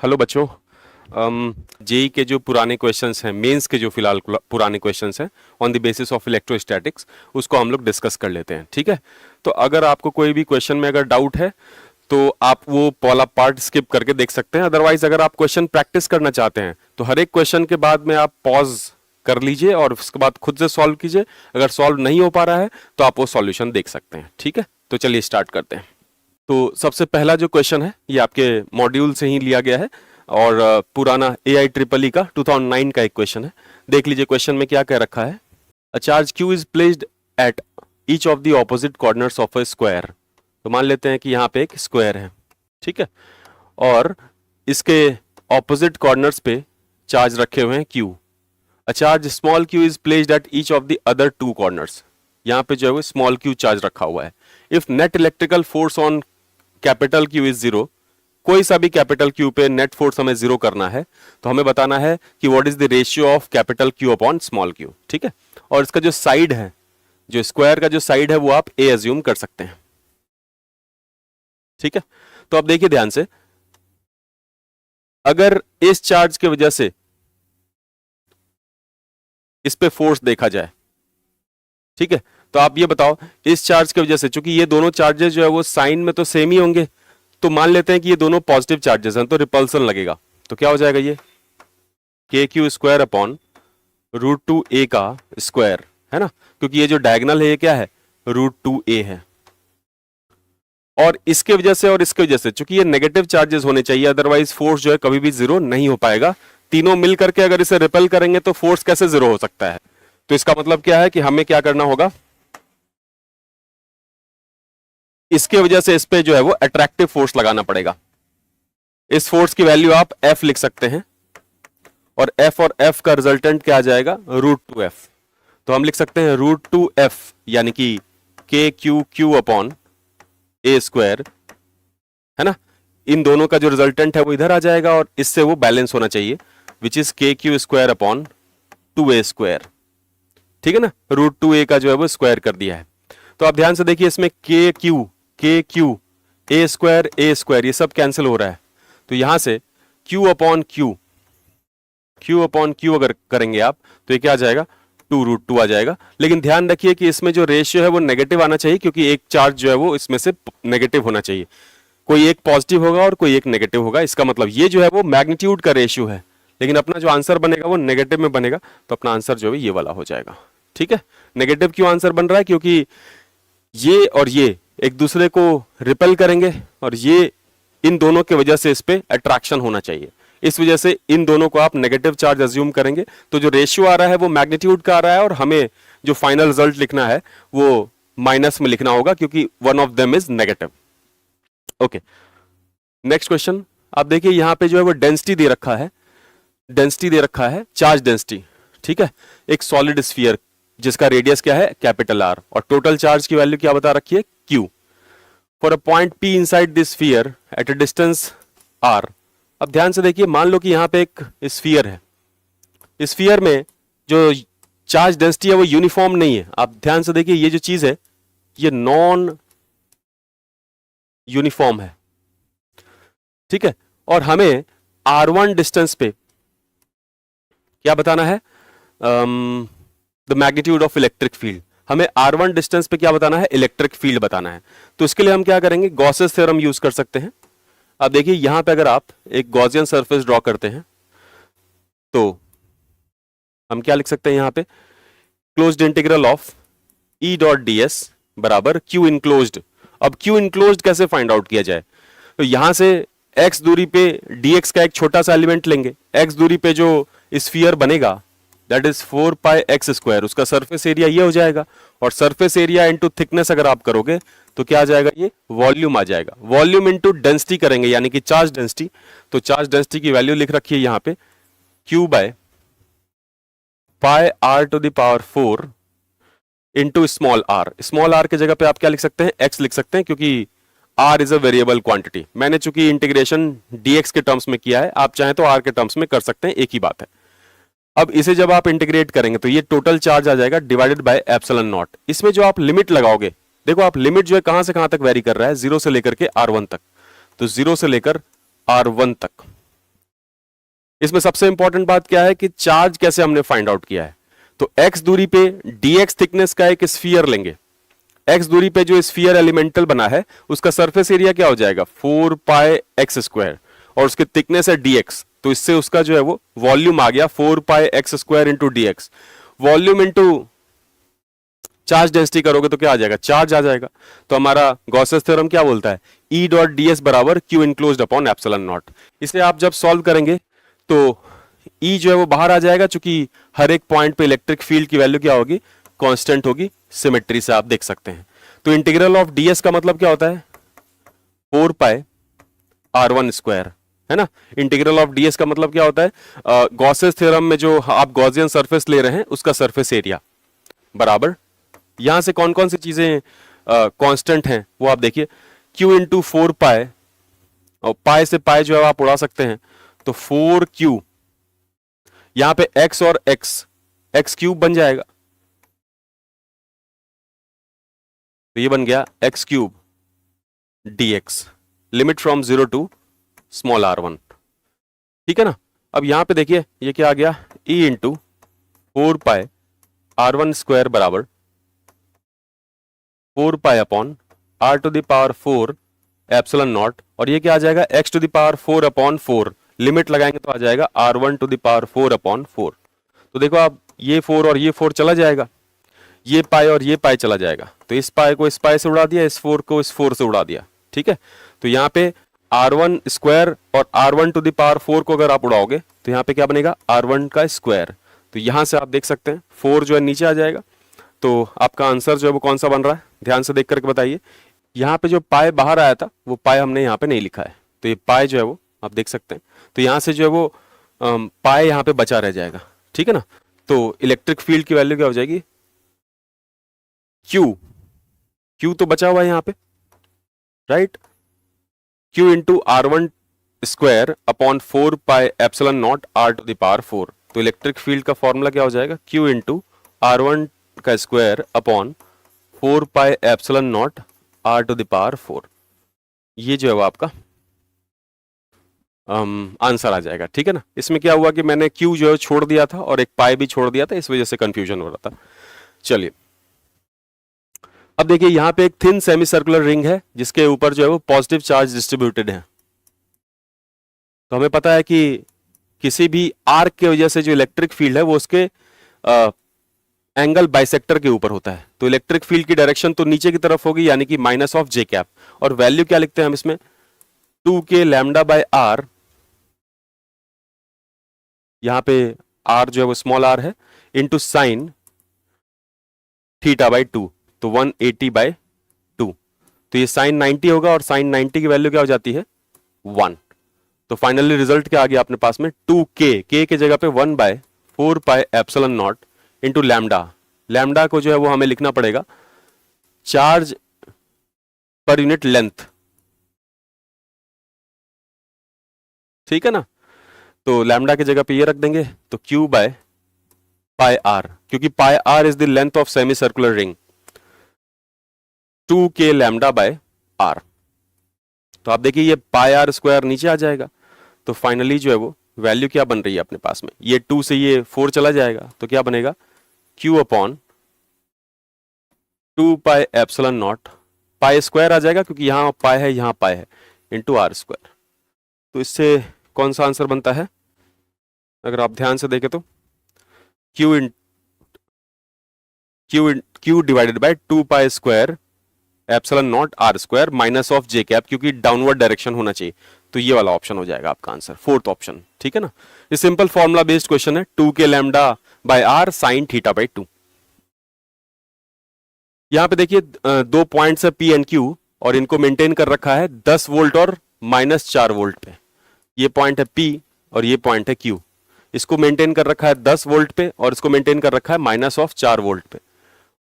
Hello बच्चों। JEE के जो पुराने क्वेश्चंस हैं, मेंस के जो फिलहाल पुराने क्वेश्चंस हैं on the basis of electrostatics, उसको हम लोग डिस्कस कर लेते हैं। ठीक है, तो अगर आपको कोई भी क्वेश्चन में अगर डाउट है तो आप वो पहला पार्ट स्किप करके देख सकते हैं। अदरवाइज अगर आप क्वेश्चन प्रैक्टिस करना चाहते हैं तो हर एक क्वेश्चन के बाद में आप पॉज कर लीजिए और उसके बाद खुद से सॉल्व कीजिए। अगर सॉल्व नहीं हो पा रहा है तो आप वो सॉल्यूशन देख सकते हैं। ठीक है, तो चलिए स्टार्ट करते हैं। तो सबसे पहला जो क्वेश्चन है ये आपके मॉड्यूल से ही लिया गया है और पुराना AIEEE का 2009 का एक क्वेश्चन है। देख लीजिए क्वेश्चन में क्या कह रखा है। A charge Q is placed at each of the opposite corners of a square. तो मान लेते हैं कि यहाँ पे एक स्क्वायर है, ठीक है, और इसके ऑपोजिट कॉर्नर्स पे चार्ज रखे हुए हैं Q। A charge small q is placed at each of the other two corners. यहाँ पे जो है वो स्मॉल q चार्ज रखा हुआ है। If net electrical force on capital Q is zero, कोई सा भी कैपिटल Q पे नेट फोर्स हमें जीरो करना है तो हमें बताना है कि what is the ratio of capital Q upon small q। ठीक है, और इसका जो साइड है, जो स्क्वायर का जो साइड है वो आप A अज्यूम कर सकते हैं। ठीक है, तो अब देखिए ध्यान से, अगर इस चार्ज की वजह से इस पे फोर्स देखा जाए, ठीक है, तो आप ये बताओ इस चार्ज की वजह से, चूंकि ये दोनों चार्जेस जो है वो साइन में तो सेम ही होंगे, तो मान लेते हैं कि ये दोनों पॉजिटिव चार्जेस हैं तो रिपल्सन लगेगा। तो क्या हो जाएगा ये KQ स्क्वायर अपॉन √2a का स्क्वायर, है ना, क्योंकि ये जो डायगोनल है ये क्या है, √2a है। और इसके वजह से और इसके वजह से, चूंकि ये नेगेटिव चार्जेस होने चाहिए, अदरवाइज फोर्स जो है कभी भी जीरो नहीं हो पाएगा। तीनों मिल करके अगर इसे रिपेल करेंगे तो फोर्स कैसे जीरो हो सकता है। तो इसका मतलब क्या है कि हमें क्या करना होगा, इसके वजह से इस पे जो है वो अट्रैक्टिव फोर्स लगाना पड़ेगा। इस फोर्स की वैल्यू आप F लिख सकते हैं और F का रिजल्टेंट क्या आ जाएगा, √2F। तो हम लिख सकते हैं √2F यानी कि KQ अपॉन A स्क्वायर, है ना। इन दोनों का जो रिजल्टेंट है वो इधर आ जाएगा और इससे वो बैलेंस होना चाहिए, which is KQ square upon 2A square. ठीक है ना, √2a का जो है वो स्क्वायर कर दिया है। तो आप ध्यान से देखिए, इसमें KQ A स्क्वायर ये सब कैंसिल हो रहा है। तो यहां से Q अपॉन Q अगर करेंगे आप तो ये क्या आ जाएगा, 2√2 आ जाएगा। लेकिन ध्यान रखिए कि इसमें जो रेशियो है वो नेगेटिव आना चाहिए, क्योंकि एक चार्ज जो है वो इसमें से नेगेटिव होना चाहिए। कोई एक पॉजिटिव होगा और कोई एक नेगेटिव होगा। इसका मतलब ये जो है वो मैग्नीट्यूड का रेशियो है, लेकिन अपना जो आंसर बनेगा वो नेगेटिव में बनेगा। तो अपना आंसर जो है ये वाला हो जाएगा। ठीक है, नेगेटिव क्यों आंसर बन रहा है, क्योंकि ये और ये एक दूसरे को रिपेल करेंगे और ये इन दोनों की वजह से इस पे अट्रैक्शन होना चाहिए। इस वजह से इन दोनों को आप नेगेटिव चार्ज अज्यूम करेंगे। तो जो रेशियो आ रहा है वो मैग्नीट्यूड का आ रहा है और हमें जो फाइनल रिजल्ट लिखना है वो माइनस में लिखना होगा, क्योंकि one of them is negative. Okay, next question आप देखिए, यहां पे जो है वो डेंसिटी दे रखा है, चार्ज डेंसिटी। ठीक है, एक सॉलिड स्फीयर जिसका रेडियस क्या है, कैपिटल R, और टोटल चार्ज की वैल्यू क्या बता रखी है, Q, for a point P inside this sphere eight a distance R। अब ध्यान से देखिए, मान लो कि यहां पे एक स्फीयर है, स्फीयर में जो चार्ज डेंसिटी है वो यूनिफॉर्म नहीं है। आप ध्यान से देखिए, ये जो चीज है ये नॉन यूनिफॉर्म है। ठीक है, और हमें R1 डिस्टेंस पे क्या बताना है, the magnitude of electric field. हमें R1 डिस्टेंस पे क्या बताना है, इलेक्ट्रिक फील्ड बताना है। तो इसके लिए हम क्या करेंगे, गॉसेस थ्योरम यूज कर सकते हैं। अब देखिए यहां पे अगर आप एक गॉसियन सरफेस ड्रॉ करते हैं तो हम क्या लिख सकते हैं, यहां पे क्लोज्ड इंटीग्रल ऑफ E.ds बराबर Q इनक्लोज्ड। अब Q इनक्लोज्ड कैसे फाइंड आउट किया जाए, तो यहां से x दूरी पे dx का एक छोटा सा एलिमेंट लेंगे। x दूरी पे जो स्फीयर बनेगा दैट इज 4πx स्क्वायर, उसका सरफेस एरिया ये हो जाएगा, और सरफेस एरिया इंटू थिकनेस अगर आप करोगे तो क्या आ जाएगा, ये वॉल्यूम आ जाएगा। वॉल्यूम इंटू डेंसिटी करेंगे यानी कि चार्ज डेंसिटी। तो चार्ज डेंसिटी की वैल्यू लिख रखी है यहां पे Q by πr⁴ into small r के जगह पे आप क्या लिख सकते हैं, x लिख सकते हैं, क्योंकि r is a variable quantity. मैंने चूंकि इंटीग्रेशन dx के टर्म्स में किया है, आप चाहें तो r के टर्म्स में कर सकते हैं, एक ही बात है। अब इसे जब आप इंटीग्रेट करेंगे तो ये टोटल चार्ज आ जाएगा डिवाइडेड बाय एप्सिलॉन नॉट। इसमें जो आप लिमिट लगाओगे, देखो आप लिमिट जो है कहां से कहां तक वेरी कर रहा है, 0 से लेकर के R1 तक। तो 0 से लेकर R1 तक इसमें सबसे इंपॉर्टेंट बात क्या है कि चार्ज कैसे हमने फाइंड आउट किया है। तो x दूरी पे dx थिकनेस का एक स्फीयर लेंगे। x दूरी पे जो स्फीयर एलिमेंटल बना है उसका सरफेस एरिया क्या हो जाएगा 4 पाई एक्स स्क्वायर, और उसकी थिकनेस है dx, तो इससे उसका जो है वो वॉल्यूम आ गया 4 pi x square into dx। Volume into charge density करोगे तो क्या आ जाएगा, चार्ज आ जाएगा। तो हमारा गॉसेस थ्योरम क्या बोलता है, E डॉट डी एस बराबर q enclosed upon epsilon not. इसे आप जब सॉल्व करेंगे तो E जो है वो बाहर आ जाएगा, चूंकि हर एक पॉइंट पे इलेक्ट्रिक फील्ड की वैल्यू क्या होगी, कांस्टेंट होगी, सिमेट्री से आप देख सकते हैं। तो इंटीग्रल ऑफ ds का मतलब क्या होता है 4 पाई r1 स्क्वायर, है ना। इंटीग्रल ऑफ ds का मतलब क्या होता है, गॉसेस थ्योरम में जो आप गॉसियन सरफेस ले रहे हैं उसका सरफेस एरिया बराबर, यहां से कौन कौन सी चीजें कांस्टेंट हैं वो आप देखिए, q इंटू 4 पाई, और पाई से पाई जो है आप उड़ा सकते हैं, तो 4q, यहां पे x और x क्यूब बन जाएगा, तो ये बन गया x cube dx, limit from 0 to small r1, ठीक है ना। अब यहां पे देखिए ये क्या आ गया, E इंटू 4 पाई r1 स्क्वायर बराबर 4 pi upon r to the power 4 epsilon nought, और ये क्या आ जाएगा x to the power 4 upon 4, limit लगाएंगे तो आ जाएगा r1 to the power 4 upon 4। तो देखो आप ये 4 और ये 4 चला जाएगा, ये पाई और ये पाई चला जाएगा, तो इस पाई को इस पाई से उड़ा दिया, इस 4 को इस 4 से उड़ा दिया, ठीक है। तो यहाँ पे r1 स्क्वायर और r1 टू द पावर 4 को अगर आप उड़ाओगे तो यहाँ पे क्या बनेगा r1 का स्क्वायर। तो यहां से आप देख सकते हैं 4 जो है नीचे आ जाएगा, तो आपका आंसर जो है वो कौन सा बन रहा है, ध्यान से देख करके बताइए। यहाँ पे जो पाई बाहर आया था वो पाई हमने यहाँ पे नहीं लिखा है, तो ये पाई जो है वो आप देख सकते हैं, तो यहाँ से जो है वो पाई यहाँ पे बचा रह जाएगा, ठीक है ना। तो इलेक्ट्रिक फील्ड की वैल्यू क्या हो जाएगी, क्यू तो बचा हुआ है यहाँ पे, right, Q into r1 square upon 4 pi epsilon nought r to the power 4। तो इलेक्ट्रिक फील्ड का फॉर्मूला क्या हो जाएगा, क्यू इंटू r1 का square upon 4 pi epsilon nought r to the power 4। ये जो है वो आपका आंसर आ जाएगा, ठीक है ना। इसमें क्या हुआ कि मैंने क्यू जो है छोड़ दिया था और एक पाई भी छोड़ दिया था, इस वजह से कंफ्यूजन हो रहा था। चलिए अब देखिए यहां पे एक थिन सेमी सर्कुलर रिंग है जिसके ऊपर जो है वो पॉजिटिव चार्ज डिस्ट्रीब्यूटेड है। तो हमें पता है कि किसी भी आर्क की वजह से जो इलेक्ट्रिक फील्ड है वो उसके एंगल बाइसेक्टर के ऊपर होता है, तो इलेक्ट्रिक फील्ड की डायरेक्शन तो नीचे की तरफ होगी, यानी कि माइनस ऑफ जे कैप, और वैल्यू क्या लिखते हैं हम इसमें 2k लैम्डा बाय आर, यहां पे r जो है वो स्मॉल r है, इंटू साइन थीटा बाई 2, तो 180 बाई 2, तो ये साइन 90 होगा, और साइन 90 की वैल्यू क्या हो जाती है 1। तो फाइनली रिजल्ट क्या आ गया अपने पास में 2k, k के जगह पे 1 by 4 pi epsilon nought into lambda, lambda को जो है वो हमें लिखना पड़ेगा चार्ज पर यूनिट लेंथ, ठीक है ना। तो लैम्डा की जगह पे ये रख देंगे, तो q बाय पाई आर, क्योंकि pi R is the length of semi circular ring, 2k lambda by R. तो आप देखिए ये पाई आर स्क्वायर नीचे आ जाएगा, तो फाइनली जो है वो वैल्यू क्या बन रही है अपने पास में, ये 2 से ये 4 चला जाएगा, तो क्या बनेगा q upon 2 pi epsilon naught, pi square आ जाएगा क्योंकि यहां पाई है यहां पाई है, इंटू आर स्क्वायर। तो इससे कौन सा आंसर बनता है, अगर आप ध्यान से देखें तो q divided by 2 pi square epsilon nought R square minus of J cap, क्योंकि डाउनवर्ड डायरेक्शन होना चाहिए, तो ये वाला ऑप्शन हो जाएगा आपका आंसर, फोर्थ ऑप्शन, ठीक है ना। ये सिंपल फॉर्मुला बेस्ड क्वेश्चन है, 2k lambda by R sine theta by 2। यहां पे देखिए दो पॉइंट्स है P एंड Q, और इनको मेंटेन कर रखा है 10 वोल्ट और -4 वोल्ट पे। ये पॉइंट है P और ये पॉइंट है Q, इसको मेंटेन कर रखा है 10 वोल्ट पे और इसको मेंटेन कर रखा है -4 वोल्ट पे।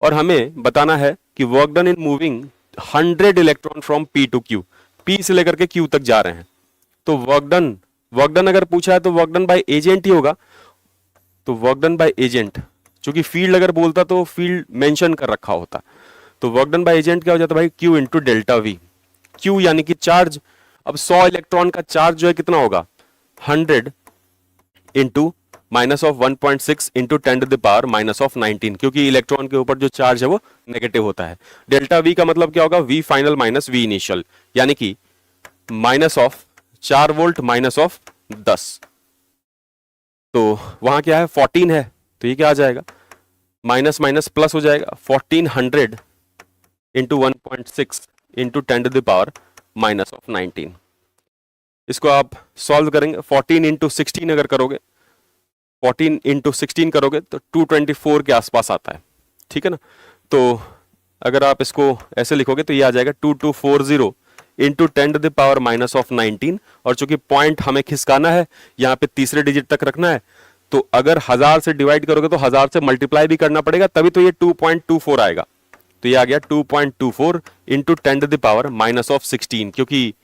और हमें बताना है कि work done in moving 100 electron from P to Q, P से लेकर के Q तक जा रहे हैं। तो वर्क डन अगर पूछा है तो वर्क डन बाय एजेंट ही होगा, तो वर्क डन बाय एजेंट, क्योंकि फील्ड अगर बोलता तो फील्ड मेंशन कर रखा होता, तो वर्क डन बाय एजेंट क्या हो जाता भाई Q into delta we, Q यानी कि चार्ज। अब 100 इलेक्ट्रॉन का चार्ज जो है कितना होगा 100 into minus of 1.6 into 10 to the power minus of 19, क्योंकि इलेक्ट्रॉन के ऊपर जो चार्ज है वो नेगेटिव होता है। डेल्टा वी का मतलब क्या होगा, V final minus V initial, यानी कि minus of 4 volt minus of 10। तो वहां क्या है 14 है, तो ये क्या आ जाएगा, माइनस माइनस प्लस हो जाएगा, 1400 into 1.6 into 10 to the power minus of 19। इसको आप सॉल्व करेंगे, 14 इंटू 16 अगर करोगे, 14 इंटू 16 करोगे तो 224 के आसपास आता है, ठीक है ना। तो अगर आप इसको ऐसे लिखोगे तो ये आ जाएगा 2240 into 10 to the power minus of 19। और चूंकि पॉइंट हमें खिसकाना है, यहाँ पे तीसरे डिजिट तक रखना है, तो अगर 1000 से डिवाइड करोगे तो 1000 से मल्टीप्लाई भी करना पड़ेगा, तभी तो ये 2.24 आएगा। तो ये आ गया 2.24 into 10 to the power minus of 16, क्योंकि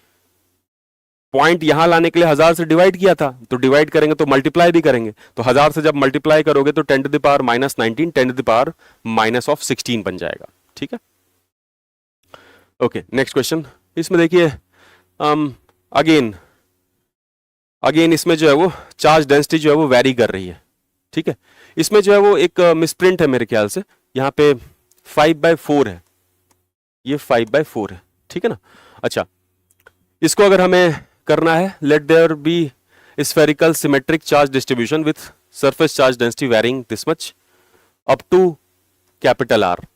पॉइंट यहां लाने के लिए 1000 से डिवाइड किया था, तो डिवाइड करेंगे तो मल्टीप्लाई भी करेंगे, तो 1000 से जब मल्टीप्लाई करोगे तो 10 to the power minus 19 10 to the power minus of 16 बन जाएगा, ठीक है। Okay, next question. इसमें देखिए अगेन इसमें जो है वो चार्ज डेंसिटी जो है वो वेरी कर रही है, ठीक है। इसमें जो है वो एक मिसप्रिंट है मेरे ख्याल से, यहाँ पे 5/4 है, ये 5/4 है, ठीक है ना। अच्छा, इसको अगर हमें करना है, let there be spherical symmetric charge distribution with surface charge density varying this much up to capital R,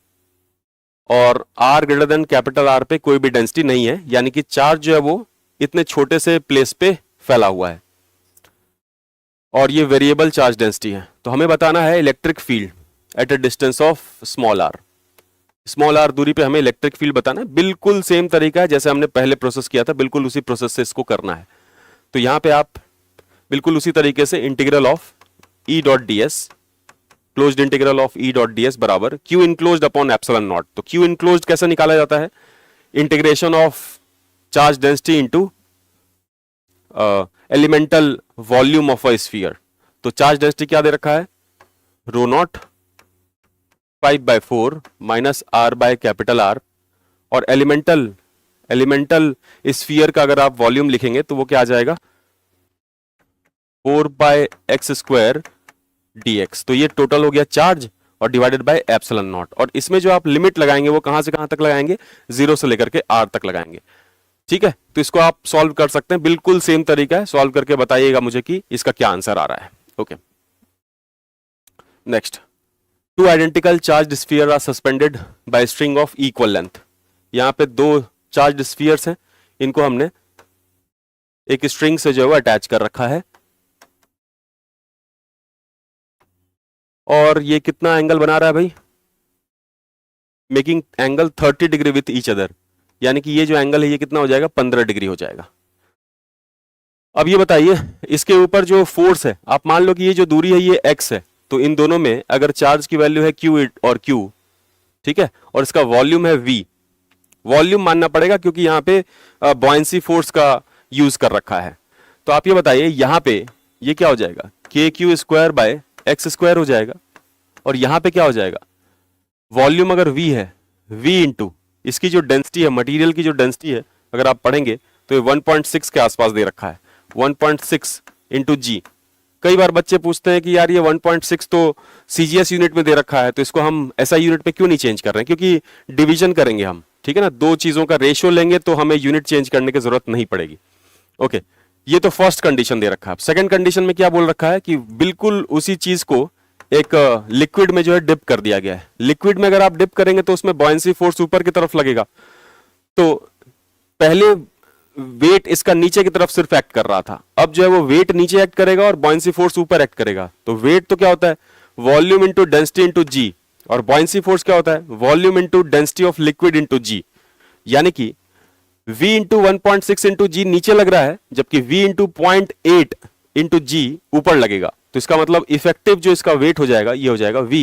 और R greater than capital R पे कोई भी डेंसिटी नहीं है, यानी कि चार्ज जो है वो इतने छोटे से प्लेस पे फैला हुआ है, और ये वेरिएबल चार्ज डेंसिटी है। तो हमें बताना है electric field at a distance of small R दूरी पे हमें इलेक्ट्रिक फील्ड बताना है। बिल्कुल सेम तरीका है जैसे हमने पहले प्रोसेस किया था, बिल्कुल उसी प्रोसेस से इसको करना है। तो यहां पे आप बिल्कुल उसी तरीके से integral of E dot d s, closed integral of E dot d s बराबर q enclosed upon epsilon naught. तो क्यू इनक्लोज्ड कैसे निकाला जाता है, integration of charge density into elemental volume of a sphere. तो चार्ज डेंसिटी क्या दे रखा है, rho naught 5/4 minus r by capital R, और एलिमेंटल स्फीयर का अगर आप वॉल्यूम लिखेंगे तो वो क्या आ जाएगा 4/x² dx। तो ये टोटल हो गया चार्ज और डिवाइडेड बाय एप्सिलॉन नॉट। और इसमें जो आप लिमिट लगाएंगे वो कहां से कहां तक लगाएंगे, 0 से लेकर के r तक लगाएंगे, ठीक है। तो इसको आप सॉल्व कर सकते हैं, बिल्कुल सेम तरीका है, सॉल्व करके बताइएगा मुझे कि इसका क्या आंसर आ रहा है। Okay, next, 2 identical charge sphere are suspended by string of equal length. यहां पे 2 चार्ज स्फीयर्स हैं, इनको हमने एक स्ट्रिंग से जो है वो अटैच कर रखा है, और ये कितना एंगल बना रहा है भाई, making angle 30 degree with each other, यानी कि ये जो एंगल है ये कितना हो जाएगा 15 डिग्री हो जाएगा। अब ये बताइए इसके ऊपर जो फोर्स है, आप मान लो कि ये जो दूरी है ये x है, तो इन दोनों में अगर चार्ज की वैल्यू है q और q, ठीक है, और इसका वॉल्यूम है v, वॉल्यूम मानना पड़ेगा क्योंकि यहां पे बॉयंसी फोर्स का यूज कर रखा है। तो आप ये बताइए यहां पे ये क्या हो जाएगा, kq² / x² हो जाएगा, और यहां पे क्या हो जाएगा, वॉल्यूम अगर v है, v इंटू इसकी जो डेंसिटी है, मटेरियल की जो डेंसिटी है, अगर आप पढ़ेंगे तो ये 1.6 के आसपास दे रखा है, 1.6 इंटू जी। कई बार बच्चे पूछते हैं कि यार ये 1.6 तो सीजीएस यूनिट में दे रखा है, तो इसको हम एसआई यूनिट पे क्यों नहीं चेंज कर रहे हैं, क्योंकि डिवीजन करेंगे हम, ठीक है ना, 2 चीजों का रेशियो लेंगे तो हमें यूनिट चेंज करने की जरूरत नहीं पड़ेगी। ओके, ये तो फर्स्ट कंडीशन दे रखा है। सेकंड कंडीशन में क्या बोल रखा है कि बिल्कुल उसी चीज को एक लिक्विड में जो है डिप कर दिया गया है। लिक्विड में अगर आप डिप करेंगे तो उसमें बॉयंसी फोर्स ऊपर की तरफ लगेगा, तो पहले वेट इसका नीचे की तरफ सिर्फ एक्ट कर रहा था, अब जो है वो वेट नीचे एक्ट करेगा और बॉयंसी फोर्स ऊपर एक्ट करेगा। तो वेट तो क्या होता है, volume into density into g, और बॉयंसी फोर्स क्या होता है, volume into density of liquid into g. यानी कि v इंटू 1.6 इंटू जी नीचे लग रहा है, जबकि v इंटू 0.8 इंटू जी ऊपर लगेगा। तो इसका मतलब इफेक्टिव जो इसका वेट हो जाएगा ये हो जाएगा v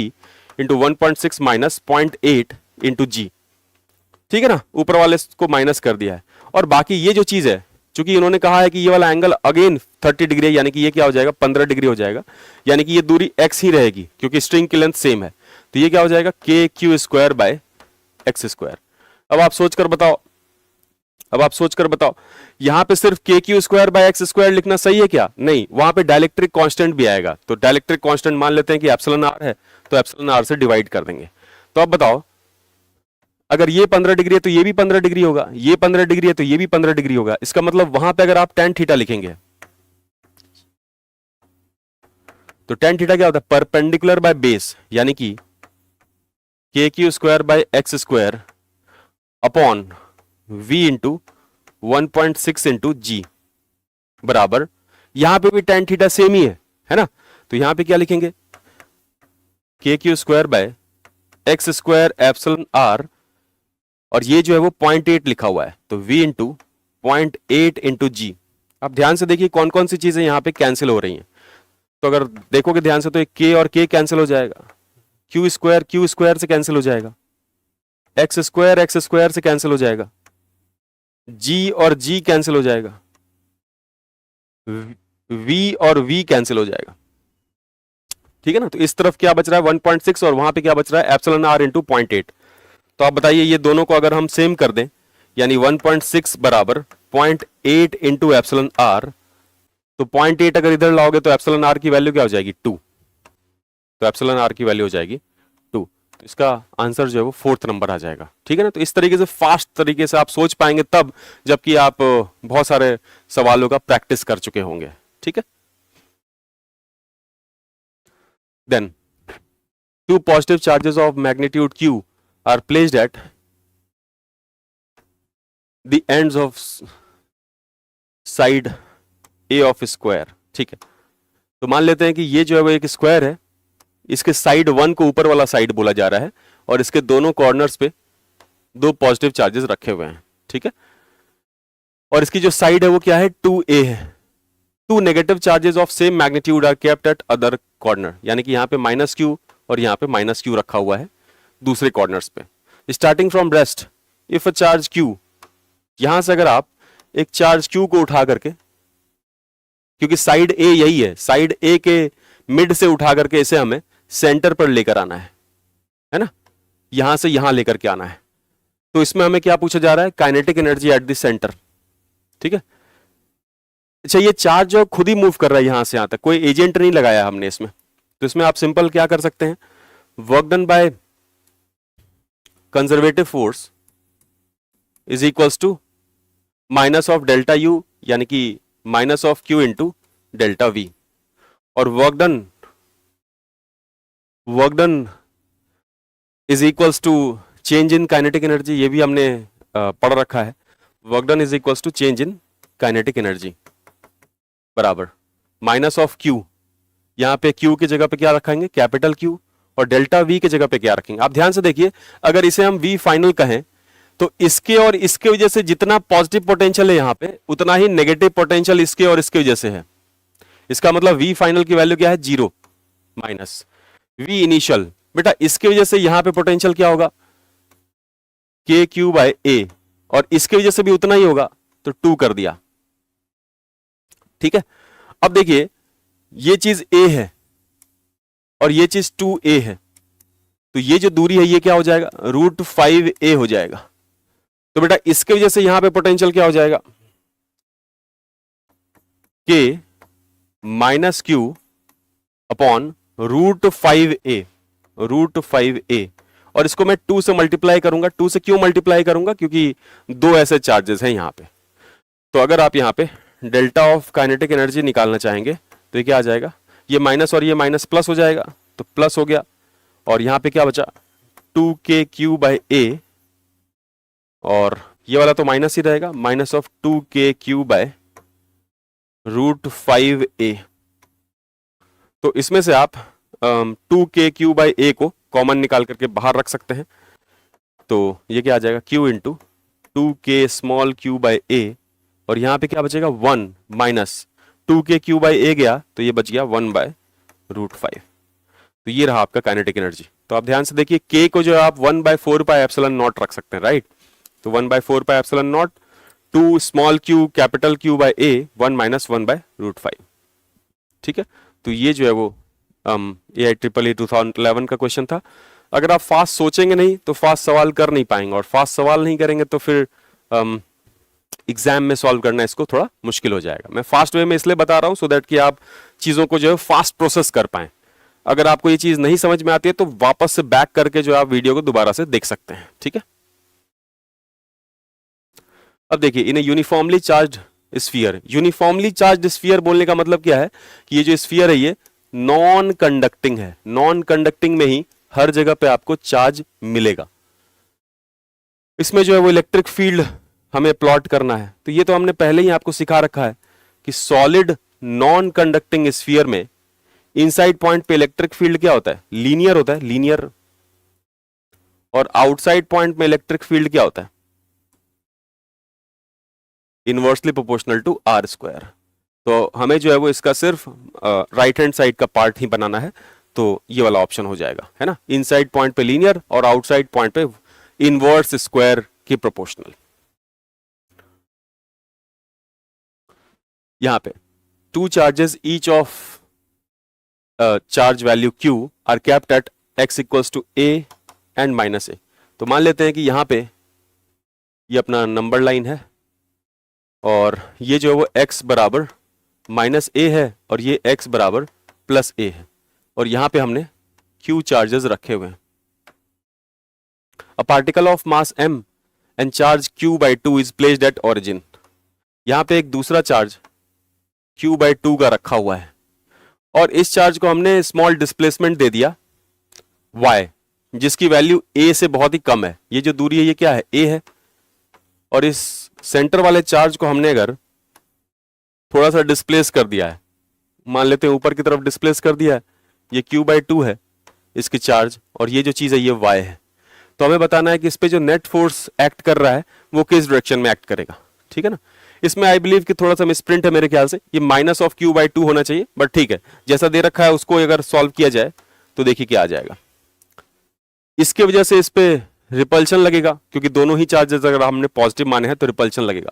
इंटू 1.6 माइनस 0.8 इंटू जी, ठीक है ना, ऊपर वाले को माइनस कर दिया है। और बाकी ये जो चीज है, चूंकि इन्होंने कहा है कि ये वाला एंगल अगेन 30 डिग्री है, यानी कि ये क्या हो जाएगा 15 डिग्री हो जाएगा, यानी कि ये दूरी x ही रहेगी क्योंकि स्ट्रिंग की लेंथ सेम है। तो ये क्या हो जाएगा kq² / x²। अब आप सोचकर बताओ अब आप सोचकर बताओ, यहां पे सिर्फ के Q square by x square लिखना सही है क्या? नहीं, वहां पे डाइलेक्ट्रिक कांस्टेंट भी आएगा, तो डाइलेक्ट्रिक कांस्टेंट मान लेते हैं कि एप्सिलॉन आर है, तो एप्सिलॉन आर से डिवाइड कर देंगे। तो अब बताओ, अगर ये 15 डिग्री है तो ये भी 15 डिग्री होगा, ये 15 डिग्री है तो ये भी 15 डिग्री होगा। इसका मतलब वहां पे अगर आप tan थीटा लिखेंगे तो tan थीटा क्या होता है? परपेंडिकुलर बाय बेस, यानी कि k Q square by x square upon v into 1.6 into g बराबर, यहां पे भी tan थीटा सेम ही है ना? तो यहां पे क्या लिखेंगे? K Q square by x square epsilon R, और ये जो है वो 0.8 लिखा हुआ है, तो v इंटू 0.8 इंटू जी। अब ध्यान से देखिए कौन कौन सी चीजें यहां पे कैंसिल हो रही हैं। तो अगर देखोगे ध्यान से तो एक k और k कैंसिल हो जाएगा, q स्क्वायर से कैंसिल हो जाएगा, एक्स स्क्वायर से कैंसिल हो जाएगा, g और g कैंसिल हो जाएगा, v और v कैंसिल हो जाएगा। ठीक है ना? तो इस तरफ क्या बच रहा है? 1.6, और वहां पे क्या बच रहा है? Epsilon R into 0.8। तो आप बताइए ये दोनों को अगर हम सेम कर दें, यानी 1.6 बराबर 0.8 इंटू एप्सिलॉन आर, तो 0.8 अगर इधर लाओगे तो एप्सिलॉन आर की वैल्यू क्या हो जाएगी? 2। तो एप्सिलॉन आर की वैल्यू हो जाएगी 2। तो इसका आंसर जो है वो 4th नंबर आ जाएगा। ठीक है ना? तो इस तरीके से फास्ट तरीके से आप सोच पाएंगे तब, जबकि आप बहुत सारे सवालों का प्रैक्टिस कर चुके होंगे। ठीक है? Then two positive charges of magnitude q are placed at the ends of side a of square। ठीक है, तो मान लेते हैं कि ये जो है वो एक स्क्वायर है, इसके साइड 1 को ऊपर वाला साइड बोला जा रहा है, और इसके दोनों कॉर्नर्स पे दो पॉजिटिव चार्जेस रखे हुए हैं। ठीक है, और इसकी जो साइड है वो क्या है? 2a है। Two negative charges of same magnitude are kept at other corner, यानी कि यहां पे -q और यहां पे -q रखा हुआ है दूसरे कॉर्नर्स पे। Starting from rest, if a charge q, यहां से अगर आप एक चार्ज q को उठा करके, क्योंकि साइड a यही है, साइड a के मिड से उठा करके इसे हमें सेंटर पर लेकर आना है ना? यहां से यहां लेकर के आना है। तो इसमें हमें क्या पूछा जा रहा है? Kinetic energy at the centre. ठीक है, अच्छा ये चार्ज जो खुद ही मूव कर रहा है यहां से यहां तक, कोई एजेंट नहीं लगाया हमने इसमें। तो इसमें आप सिंपल क्या कर सकते हैं? Work done by conservative force is equals to minus of delta U, यानी कि minus of q into delta V, और work done is equals to change in kinetic energy, ये भी हमने पढ़ रखा है। Work done is equals to change in kinetic energy बराबर माइनस ऑफ क्यू, यहां पे क्यू की जगह पे क्या रखेंगे? कैपिटल क्यू, और डेल्टा वी की जगह पे क्या रखेंगे? आप ध्यान से देखिए, अगर इसे हम वी फाइनल कहें तो इसके और इसके वजह से जितना पॉजिटिव पोटेंशियल है यहां पे, उतना ही नेगेटिव पोटेंशियल इसके और इसके वजह से है। इसका मतलब वी फाइनल की वैल्यू क्या है? 0 माइनस वी इनिशियल। बेटा इसके वजह से यहां पे पोटेंशियल क्या होगा? के क्यू बाय ए, और इसके वजह से भी उतना ही होगा, तो 2 कर दिया। ठीक है, अब देखिए ये चीज a है और ये चीज 2a है, तो ये जो दूरी है ये क्या हो जाएगा? √5a हो जाएगा। तो बेटा इसके वजह से यहां पे पोटेंशियल क्या हो जाएगा? k minus Q upon √5a, और इसको मैं 2 से मल्टीप्लाई करूंगा। 2 से क्यों मल्टीप्लाई करूंगा? क्योंकि दो ऐसे चार्जेस हैं यहां पे। तो अगर आप यहां पे डेल्टा ऑफ काइनेटिक एनर्जी निकालना चाहेंगे तो ये क्या आ जाएगा? ये माइनस और ये माइनस प्लस हो जाएगा, तो प्लस हो गया, और यहां पे क्या बचा? 2kq बाय a, और ये वाला तो माइनस ही रहेगा, minus of 2kq bye √5a। तो इसमें से आप 2kq बाय a को कॉमन निकाल करके बाहर रख सकते हैं। तो ये क्या आ जाएगा? q इंटू 2k small q by a, और यहां पे क्या बचेगा? 1 माइनस 2kq बाय a गया, तो ये बच गया 1 बाय √5। तो ये रहा आपका काइनेटिक एनर्जी। तो आप ध्यान से देखिए, k को जो आप 1/4 पाई एप्सिलॉन नॉट रख सकते हैं, राइट? तो 1/4 pi epsilon nought 2 small q capital Q by a, 1 minus 1 by √5। ठीक है, तो ये जो है वो AIEEE 2011 का क्वेश्चन था। अगर आप फास्ट सोचेंगे नहीं तो फास्ट सवाल कर नहीं पाएंगे, और फास्ट सवाल नहीं करेंगे तो फिर एग्जाम में सॉल्व करना इसको थोड़ा मुश्किल हो जाएगा। मैं फास्ट वे में इसलिए बता रहा हूं सो दैट कि आप चीजों को जो है फास्ट प्रोसेस कर पाएं। अगर आपको ये चीज नहीं समझ में आती है तो वापस से बैक करके जो आप वीडियो को दोबारा से देख सकते हैं, ठीक है। अब देखिए, in uniformly charge sphere, uniformly charge sphere बोलने का मतलब क्या है कि ये जो स्फीयर है ये नॉन कंडक्टिंग है। नॉन कंडक्टिंग में ही हर जगह पे आपको चार्ज मिलेगा। इसमें जो है वो इलेक्ट्रिक फील्ड हमें प्लॉट करना है। तो ये तो हमने पहले ही आपको सिखा रखा है कि सॉलिड नॉन कंडक्टिंग स्फीयर में इनसाइड पॉइंट पे इलेक्ट्रिक फील्ड क्या होता है, लीनियर होता है, लीनियर। और आउटसाइड पॉइंट में इलेक्ट्रिक फील्ड क्या होता है, inversely proportional to R square. तो हमें जो है वो इसका सिर्फ राइट हैंड साइड का पार्ट ही बनाना है, तो ये वाला ऑप्शन हो जाएगा, है ना। इनसाइड पॉइंट पे लीनियर और आउटसाइड पॉइंट पे इनवर्स स्क्वायर की प्रोपोर्शनल। यहां पे two charges each of charge value Q are kept at x equals to a and minus a। तो मान लेते हैं कि यहां पे ये अपना नंबर लाइन है और ये जो है वो x बराबर माइनस a है और ये x बराबर प्लस a है और यहां पे हमने Q चार्जेस रखे हुए हैं। A particle of mass m and charge Q/2 is placed at origin. यहां पे एक दूसरा चार्ज Q/2 का रखा हुआ है और इस चार्ज को हमने स्मॉल डिस्प्लेसमेंट दे दिया y, जिसकी वैल्यू a से बहुत ही कम है। ये जो दूरी है ये क्या है, a है। और इस सेंटर वाले चार्ज को हमने अगर थोड़ा सा डिस्प्लेस कर दिया है, मान लेते हैं ऊपर की तरफ डिस्प्लेस कर दिया है, ये Q/2 है इसकी चार्ज और ये जो चीज है ये y है। तो हमें बताना है कि इस पे जो नेट फोर्स एक्ट कर रहा है वो किस डायरेक्शन में एक्ट करेगा, ठीक है ना। इसमें आई बिलीव कि थोड़ा सा मिसप्रिंट है मेरे ख्याल से, ये माइनस ऑफ Q/2 होना चाहिए, बट ठीक है, जैसा दे रखा है उसको अगर सॉल्व किया जाए तो देखिए क्या आ जाएगा। इसके वजह से इस पे रिपल्शन लगेगा क्योंकि दोनों ही चार्जेस अगर हमने पॉजिटिव माने हैं तो रिपल्शन लगेगा।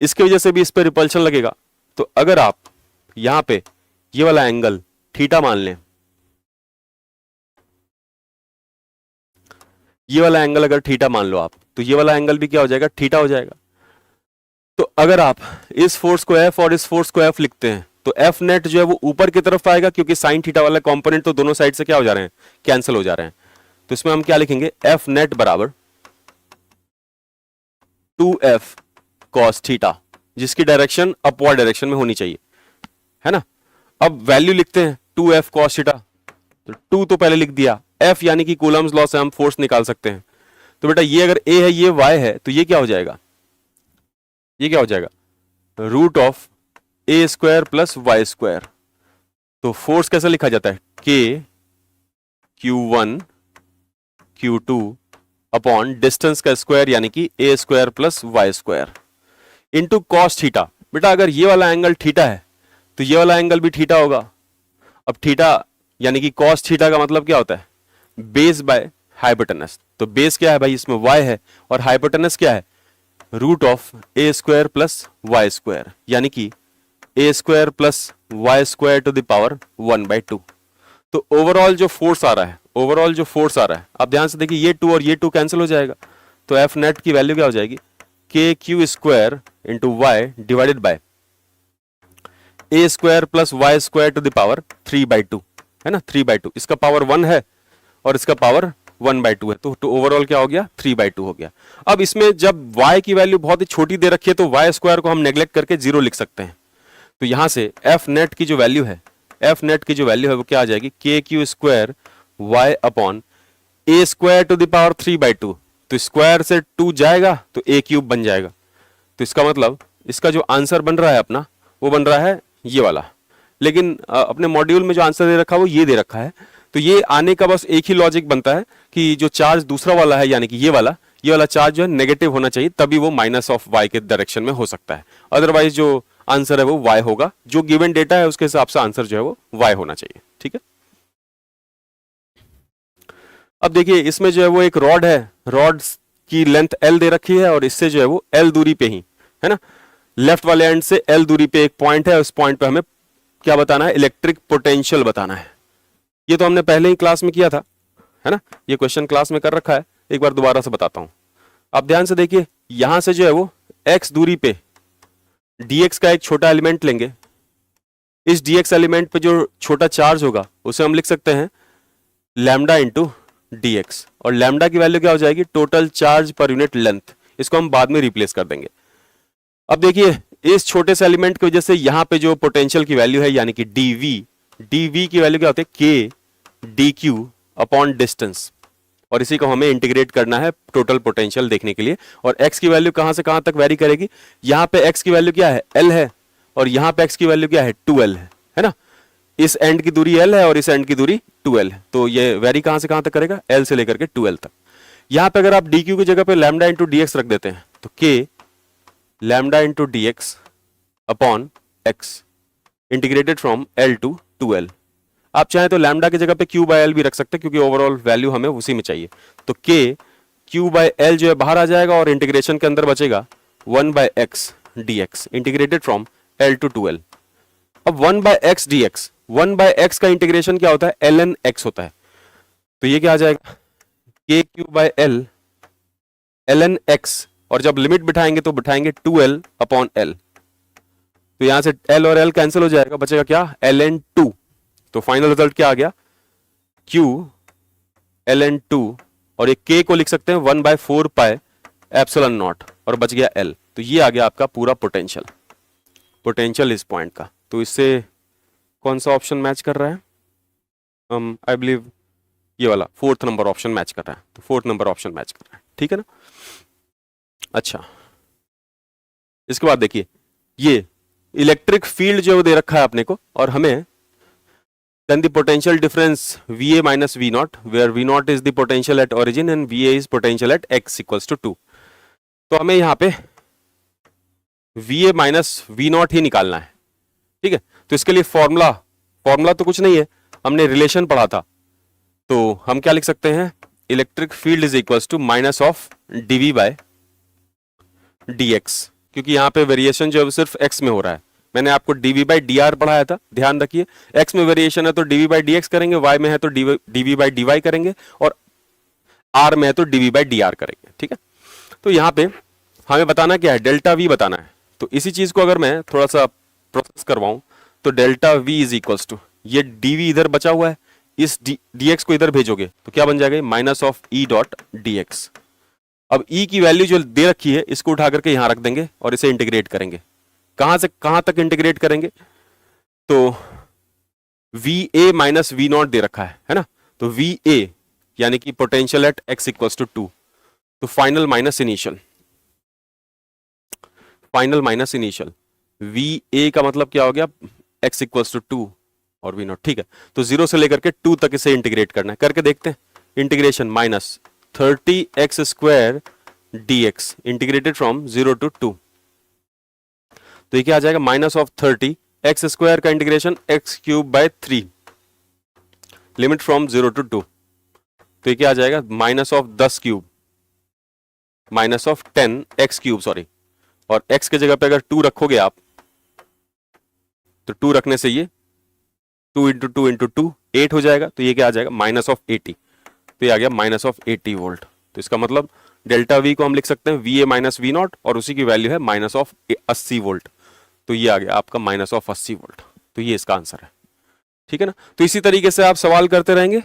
इसके वजह से भी इस पे रिपल्शन लगेगा। तो अगर आप यहां पे ये वाला एंगल थीटा मान लें, ये वाला एंगल अगर थीटा मान लो आप, तो ये वाला एंगल भी क्या हो जाएगा, थीटा हो जाएगा। तो अगर आप इस फोर्स को F और इस फोर्स को F लिखते हैं तो F नेट जो है वो ऊपर की तरफ आएगा क्योंकि साइन थीटा वाला कंपोनेंट तो दोनों साइड से क्या हो जा रहे हैं, कैंसिल हो जा रहे हैं। तो इसमें हम क्या लिखेंगे, F नेट बराबर 2F cos थीटा, जिसकी डायरेक्शन अपवर्ड डायरेक्शन में होनी चाहिए, है ना। अब वैल्यू लिखते हैं 2F cos थीटा, तो 2 तो पहले लिख दिया, F यानी कि कूलम्स लॉ से हम फोर्स निकाल सकते हैं। तो बेटा ये अगर A है ये Y है तो ये क्या हो जाएगा, ये क्या हो जाएगा, root of a square plus Y square. तो फोर्स कैसे लिखा जाता है, K Q1 Q2 upon distance का स्क्वायर यानी कि a square plus Y square into cos theta. बेटा अगर ये वाला एंगल थीटा है तो ये वाला एंगल भी थीटा होगा। अब थीटा यानी कि कॉस थीटा का मतलब क्या होता है, बेस बाय हाइपोटेनस। तो बेस क्या है भाई, इसमें y है और हाइपोटेनस क्या है, root of a square plus Y square यानी कि a square plus Y square to the power 1/2। तो ओवरऑल जो फोर्स आ रहा है, ओवरऑल जो फोर्स आ रहा है, आप ध्यान से देखिए ये 2 और ये 2 कैंसिल हो जाएगा। तो F नेट की वैल्यू क्या हो जाएगी, KQ square into Y divided by a square plus Y square to the power 3/2, है ना। 3/2 इसका पावर 1 है और इसका पावर 1/2 है, तो ओवरऑल क्या हो गया, 3/2 हो गया। अब इसमें जब y की वैल्यू बहुत ही छोटी दे रखी है तो y स्क्वायर को हम नेग्लेक्ट करके 0 लिख सकते हैं। तो यहां से F नेट की जो वैल्यू है, F नेट की जो वैल्यू है वो क्या आ जाएगी, KQ square y upon a square to the power 3/2। तो स्क्वायर से 2 जाएगा तो a क्यूब बन जाएगा। तो इसका मतलब इसका जो आंसर बन रहा है अपना वो बन रहा है ये वाला। लेकिन अपने मॉड्यूल में जो आंसर दे रखा है वो ये दे रखा है। तो ये आने का बस एक ही लॉजिक बनता है कि जो चार्ज दूसरा वाला है यानी कि ये वाला चार्ज जो है नेगेटिव होना चाहिए, तभी वो माइनस ऑफ y के डायरेक्शन में हो सकता है। अदरवाइज जो आंसर है वो y होगा, जो गिवन डेटा है उसके हिसाब से आंसर जो है वो y होना चाहिए, ठीक है। अब देखिए इसमें जो है वो एक रॉड है, रॉड की लेंथ l दे रखी है और इससे जो है वो l दूरी पे ही, है ना, लेफ्ट वाले एंड से l दूरी पे एक पॉइंट है। उस पॉइंट पे हमें क्या बताना है, इलेक्ट्रिक पोटेंशियल बताना है। ये तो हमने पहले ही क्लास में किया था, है ना, ये क्वेश्चन क्लास में कर रखा है, एक बार दोबारा से बताता हूं। आप ध्यान से देखिए, यहां से जो है वो x दूरी पे dx का एक छोटा एलिमेंट लेंगे, इस dx एलिमेंट पे जो छोटा चार्ज होगा उसे हम लिख सकते हैं लैम्डा इंटू dx, और लैम्डा की वैल्यू क्या हो जाएगी, total charge per unit length. इसको हम बाद में रिप्लेस कर देंगे। अब देखिए इस छोटे से एलिमेंट की वजह से यहां पे जो पोटेंशियल की वैल्यू है यानी कि dv की वैल्यू क्या होती है, k dq अपॉन डिस्टेंस, और इसी को हमें इंटीग्रेट करना है टोटल पोटेंशियल देखने के लिए। और x की वैल्यू कहां से कहां तक वेरी करेगी, यहां पे x की वैल्यू क्या है, l है, और यहां पे x की वैल्यू क्या है, 2l है ना। इस एंड की दूरी l है और इस एंड की दूरी 2l है, तो ये वेरी कहां से कहां तक करेगा, l से लेकर के 2l तक। यहां पे अगर आप dq की जगह पे लैम्डा इंटू dx रख देते हैं तो k lambda into dx upon x integrated from l to 2l। आप चाहें तो लैम्डा की जगह पे q बाय l भी रख सकते हैं क्योंकि ओवरऑल वैल्यू हमें उसी में चाहिए। तो k q बाय l जो है बाहर आ जाएगा और इंटीग्रेशन के अंदर बचेगा 1 by x dx integrated from l to 2l। अब 1 by x dx, 1 by x का इंटीग्रेशन क्या होता है, ln x होता है, तो ये क्या आ जाएगा, k q by l ln x, और जब लिमिट बिठाएंगे तो बिठाएंगे 2l अपॉन l, तो यहां से l और l कैंसिल हो जाएगा, बचेगा क्या, ln 2। तो फाइनल रिजल्ट क्या आ गया, q ln 2, और ये k को लिख सकते हैं 1 बाय 4 पाई एप्सिलॉन नॉट, और बच गया l। तो ये आ गया आपका पूरा पोटेंशियल इस पॉइंट का। तो इससे कौन सा ऑप्शन मैच कर रहा है, आई बिलीव ये वाला 4th नंबर ऑप्शन मैच कर रहा है, तो 4th नंबर ऑप्शन मैच कर रहा है, ठीक है ना। अच्छा, इसके बाद देखिए ये इलेक्ट्रिक फील्ड जो दे रखा है अपने को, और हमें then the potential difference VA minus V naught, where V naught is the potential at origin and VA is potential at x equals to 2। तो हमें यहाँ पे VA minus V naught ही निकालना है, ठीक है। तो इसके लिए फॉर्मूला तो कुछ नहीं है, हमने रिलेशन पढ़ा था, तो हम क्या लिख सकते हैं, electric field is equals to minus of dV by dx, क्योंकि यहाँ पे वेरिएशन जो है सिर्फ x में हो रहा है। मैंने आपको dV बाई dr पढ़ाया था, ध्यान रखिए, x में वेरिएशन है तो dV बाई dx करेंगे, y में है तो dV बाई dy करेंगे, और r में है तो dV बाई dr करेंगे, ठीक है। तो यहाँ पे हमें बताना क्या है, डेल्टा v बताना है। तो इसी चीज को अगर मैं थोड़ा सा प्रोसेस करवाऊं तो delta v is equals to, ये dV इधर बचा हुआ है, इस dx को इधर भेजोगे तो क्या बन जाएगा, minus of e dot dx। अब e की वैल्यू जो दे रखी है इसको उठा करके यहां रख देंगे और इसे इंटीग्रेट करेंगे। कहां से कहां तक इंटीग्रेट करेंगे, तो VA माइनस V नॉट दे रखा है ना, तो VA यानी कि potential at x equals to 2, तो फाइनल माइनस इनिशियल VA का मतलब क्या हो गया, x इक्वल्स टू 2 और V नॉट, ठीक है। तो 0 से लेकर के 2 तक इसे इंटीग्रेट करना है, करके देखते हैं। Integration minus 30x square dx integrated from 0 to 2, तो ये क्या आ जाएगा, माइनस ऑफ 30 एक्स स्क्वायर का integration X cube by 3 limit from 0 to 2, तो ये क्या आ जाएगा, minus of 10 cube minus of 10 X cube, sorry, और x के जगह पे अगर 2 रखोगे आप तो 2 रखने से ये 2 इंटू 2 इंटू 2 8 हो जाएगा, तो ये क्या आ जाएगा, माइनस ऑफ 80, तो ये आ गया माइनस ऑफ 80 वोल्ट। तो इसका मतलब डेल्टा V को हम लिख सकते हैं VA माइनस V नॉट, और उसी की वैल्यू है माइनस ऑफ 80 वोल्ट, तो ये आ गया आपका माइनस ऑफ 80 वोल्ट। तो ये इसका आंसर है, ठीक है ना। तो इसी तरीके से आप सवाल करते रहेंगे।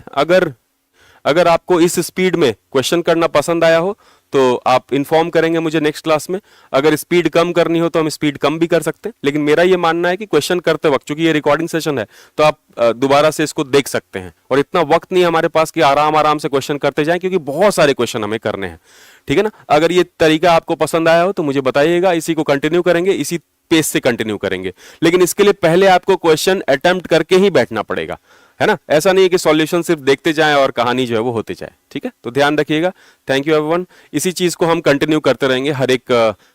अगर आपको इस स्पीड में क्वेश्चन करना पसंद आया हो तो आप इन्फॉर्म करेंगे मुझे नेक्स्ट क्लास में। अगर स्पीड कम करनी हो तो हम स्पीड कम भी कर सकते हैं, लेकिन मेरा ये मानना है कि क्वेश्चन करते वक्त, चूंकि ये रिकॉर्डिंग सेशन है, तो आप दोबारा से इसको देख सकते हैं, और इतना वक्त नहीं है हमारे पास कि आराम से क्वेश्चन करते जाएं, क्योंकि बहुत सारे क्वेश्चन हमें करने हैं, ठीक है ना। अगर ये तरीका आपको पसंद आया हो तो मुझे बताइएगा, इसी को कंटिन्यू करेंगे, इसी पेस से कंटिन्यू करेंगे। लेकिन इसके लिए पहले आपको क्वेश्चन अटेम्प्ट करके ही बैठना पड़ेगा, है ना। ऐसा नहीं है कि सॉल्यूशन सिर्फ देखते जाएं और कहानी जो है वो होते जाए, ठीक है। तो ध्यान रखिएगा। Thank you everyone. इसी चीज को हम कंटिन्यू करते रहेंगे। हर एक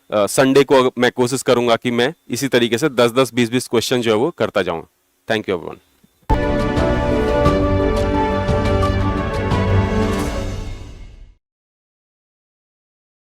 संडे को मैं कोशिश करूंगा कि मैं इसी तरीके से 10-10, 20-20 क्वेश्चन जो है वो करता जाऊं। Thank you everyone.